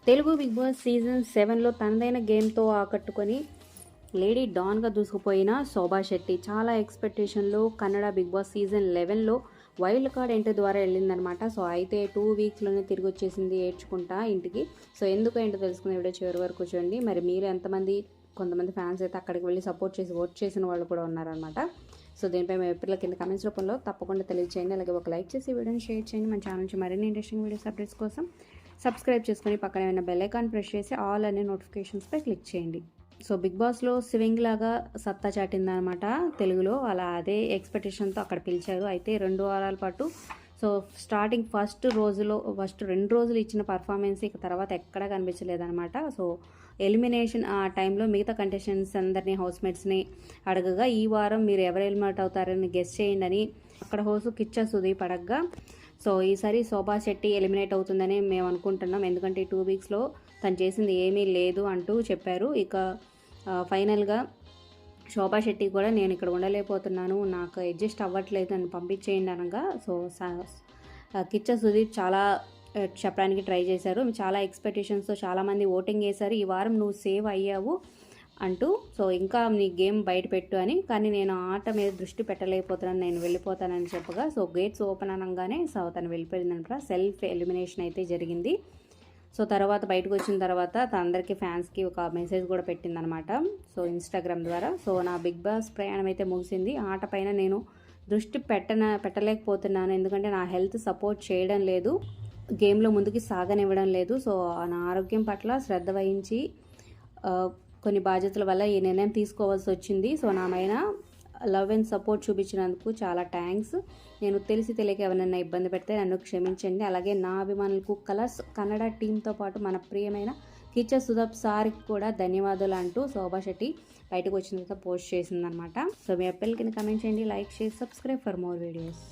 Telugu big boss season 7లో తనదైన గేమ్తో ఆకట్టుకొని లేడీ డాన్గా దూసుకుపోయిన శోభా శెట్టి చాలా ఎక్స్పెక్టేషన్లో కన్నడ బిగ్ బాస్ సీజన్ 11లో వైల్డ్ కార్డ్ ఎంట్రీ ద్వారా వెళ్ళిందనమాట. సో అయితే 2 వీక్స్లోనే తిరిగి వచ్చేసింది ఏడ్చుకుంటా ఇంటికి. సో ఎందుకు ఏంటో తెలుసుకునే వీడియో చివరి వరకు చూడండి. మరి మీరు ఎంతమంది, కొంతమంది ఫ్యాన్స్ అయితే అక్కడికి వెళ్ళి సపోర్ట్ చేసి ఓట్ చేసిన వాళ్ళు కూడా ఉన్నారనమాట. సో దీనిపై మీ ఎప్పుడైనా కింద కమెంట్స్ రూపంలో తప్పకుండా తెలియజేయండి. అలాగే ఒక లైక్ చేసి వీడియోని షేర్ చేయండి. మన ఛానల్ నుంచి మరిన్ని ఇంట్రెస్టింగ్ వీడియోస్ అప్డేట్స్ కోసం సబ్స్క్రైబ్ చేసుకొని పక్కన ఉన్న బెల్ ఐకాన్ ప్రెస్ చేసి ఆల్ అనే నోటిఫికేషన్స్పై క్లిక్ చేయండి. సో బిగ్ బాస్లో స్వింగ్ లాగా సత్తా చాటిందనమాట తెలుగులో. అలా అదే ఎక్స్పెక్టేషన్తో అక్కడ పిలిచారు. అయితే 2 వారాల పాటు సో స్టార్టింగ్ ఫస్ట్ 2 రోజులు ఇచ్చిన పర్ఫార్మెన్స్ ఇక తర్వాత ఎక్కడా కనిపించలేదన్నమాట. సో ఎలిమినేషన్ ఆ టైంలో మిగతా కంటెస్టెంట్స్ అందరినీ, హౌస్మేట్స్ని అడగగా ఈ వారం మీరు ఎవరు ఎలిమినేట్ అవుతారని గెస్ చేయండి అని అక్కడ హోస్ట్ కిచ్చా సుదీప్ అడగగా, సో ఈసారి శోభా శెట్టి ఎలిమినేట్ అవుతుందని మేము అనుకుంటున్నాం, ఎందుకంటే 2 వీక్స్లో తను చేసింది ఏమీ లేదు అంటూ చెప్పారు. ఇక ఫైనల్గా శోభా శెట్టి కూడా నేను ఇక్కడ ఉండలేకపోతున్నాను, నాకు అడ్జస్ట్ అవ్వట్లేదు, నన్ను పంపించేయండి అనగా, సో కిచ్చా సుదీప్ చాలా చెప్పడానికి ట్రై చేశారు. చాలా ఎక్స్పెక్టేషన్స్తో చాలామంది ఓటింగ్ చేశారు, ఈ వారం నువ్వు సేవ్ అయ్యావు అంటూ, సో ఇంకా నీ గేమ్ బయట పెట్టు అని. కానీ నేను ఆట మీద దృష్టి పెట్టలేకపోతున్నాను, నేను వెళ్ళిపోతానని చెప్పగా, సో గేట్స్ ఓపెన్ అనగానే సో తను వెళ్ళిపోయిందంట. సెల్ఫ్ ఎలిమినేషన్ అయితే జరిగింది. సో తర్వాత బయటకు వచ్చిన తర్వాత అందరికీ ఫ్యాన్స్కి ఒక మెసేజ్ కూడా పెట్టిందనమాట, సో ఇన్స్టాగ్రామ్ ద్వారా. సో నా బిగ్ బాస్ ప్రయాణం అయితే ముగిసింది, ఆట పైన నేను దృష్టి పెట్టలేకపోతున్నాను, ఎందుకంటే నా హెల్త్ సపోర్ట్ చేయడం లేదు, గేమ్లో ముందుకు సాగనివ్వడం లేదు. సో నా ఆరోగ్యం పట్ల శ్రద్ధ వహించి కొన్ని బాధ్యతల వల్ల ఈ నిర్ణయం తీసుకోవాల్సి వచ్చింది. సో నా పైన లవ్ అండ్ సపోర్ట్ చూపించినందుకు చాలా థ్యాంక్స్. నేను తెలియక ఎవరైనా ఇబ్బంది పెడితే నన్ను క్షమించండి. అలాగే నా అభిమానులకు కలర్స్ కన్నడ టీంతో పాటు మన ప్రియమైన కిచ్చా సుదీప్ సార్కి కూడా ధన్యవాదాలు అంటూ శోభా శెట్టి బయటకు వచ్చిన తర్వాత పోస్ట్ చేసిందనమాట. సో మీ అప్పల్ కింద కమెంట్ చేయండి, లైక్ చేసి సబ్స్క్రైబ్ ఫర్ మోర్ వీడియోస్.